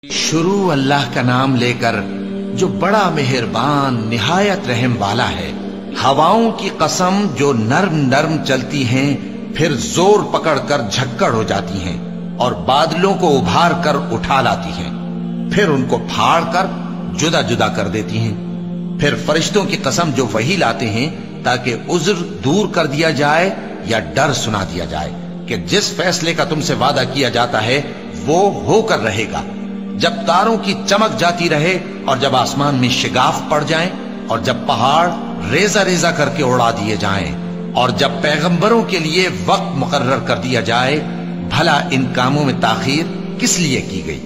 शुरू अल्लाह का नाम लेकर जो बड़ा मेहरबान निहायत रहम वाला है। हवाओं की कसम जो नर्म नर्म चलती हैं फिर जोर पकड़कर झक्कड़ हो जाती हैं और बादलों को उभार कर उठा लाती हैं, फिर उनको फाड़ कर जुदा जुदा कर देती हैं। फिर फरिश्तों की कसम जो वही लाते हैं ताकि उज्र दूर कर दिया जाए या डर सुना दिया जाए कि जिस फैसले का तुमसे वादा किया जाता है वो होकर रहेगा। जब तारों की चमक जाती रहे और जब आसमान में शिगाफ पड़ जाएं और जब पहाड़ रेजा रेजा करके उड़ा दिए जाएं और जब पैगंबरों के लिए वक्त मुकर्रर कर दिया जाए, भला इन कामों में ताखीर किस लिए की गई?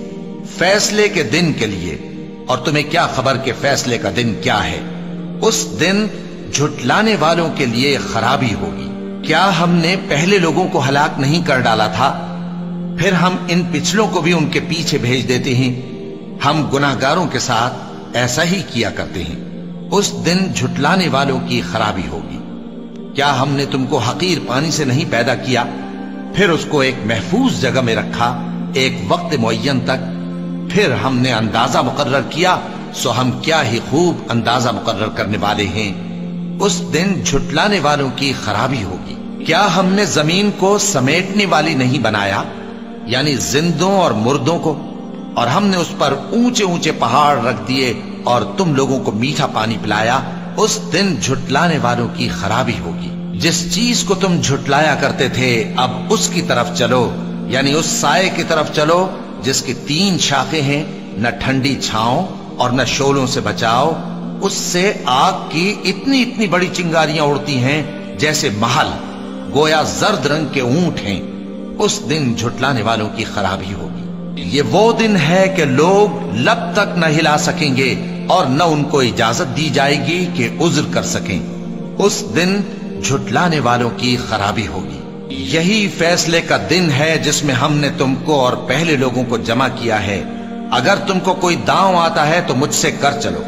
फैसले के दिन के लिए। और तुम्हें क्या खबर कि फैसले का दिन क्या है? उस दिन झुटलाने वालों के लिए खराबी होगी। क्या हमने पहले लोगों को हलाक नहीं कर डाला था? फिर हम इन पिछलों को भी उनके पीछे भेज देते हैं। हम गुनाहगारों के साथ ऐसा ही किया करते हैं। उस दिन झुटलाने वालों की खराबी होगी। क्या हमने तुमको हकीर पानी से नहीं पैदा किया, फिर उसको एक महफूज जगह में रखा एक वक्त मुअय्यन तक, फिर हमने अंदाजा मुकर्रर किया, सो हम क्या ही खूब अंदाजा मुकर्रर करने वाले हैं। उस दिन झुटलाने वालों की खराबी होगी। क्या हमने जमीन को समेटने वाली नहीं बनाया, यानी जिंदों और मुर्दों को, और हमने उस पर ऊंचे ऊंचे पहाड़ रख दिए और तुम लोगों को मीठा पानी पिलाया। उस दिन झुटलाने वालों की खराबी होगी। जिस चीज को तुम झुटलाया करते थे अब उसकी तरफ चलो, यानी उस साये की तरफ चलो जिसकी 3 शाखें हैं, न ठंडी छांव और न शोलों से बचाओ। उससे आग की इतनी इतनी बड़ी चिंगारियां उड़ती हैं जैसे महल, गोया जर्द रंग के ऊंट हैं। उस दिन झुटलाने वालों की खराबी होगी। ये वो दिन है कि लोग लब तक न हिला सकेंगे और न उनको इजाजत दी जाएगी कि उज्र कर सकें। उस दिन झुटलाने वालों की खराबी होगी। यही फैसले का दिन है जिसमें हमने तुमको और पहले लोगों को जमा किया है। अगर तुमको कोई दांव आता है तो मुझसे कर चलो।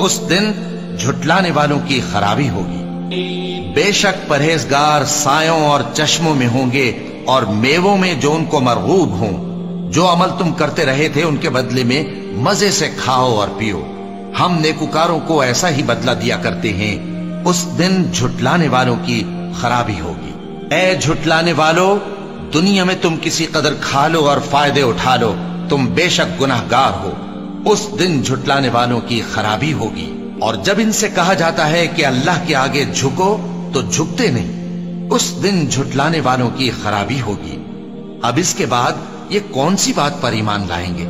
उस दिन झुटलाने वालों की खराबी होगी। बेशक परहेजगार सायों और चश्मों में होंगे और मेवों में जो उनको मरगूब हों। जो अमल तुम करते रहे थे उनके बदले में मजे से खाओ और पियो। हम नेकुकारों को ऐसा ही बदला दिया करते हैं। उस दिन झुटलाने वालों की खराबी होगी। ऐ झुटलाने वालों, दुनिया में तुम किसी कदर खा लो और फायदे उठा लो, तुम बेशक गुनाहगार हो। उस दिन झुटलाने वालों की खराबी होगी। और जब इनसे कहा जाता है कि अल्लाह के आगे झुको तो झुकते नहीं। उस दिन झुटलाने वालों की खराबी होगी। अब इसके बाद ये कौन सी बात पर ईमान लाएंगे?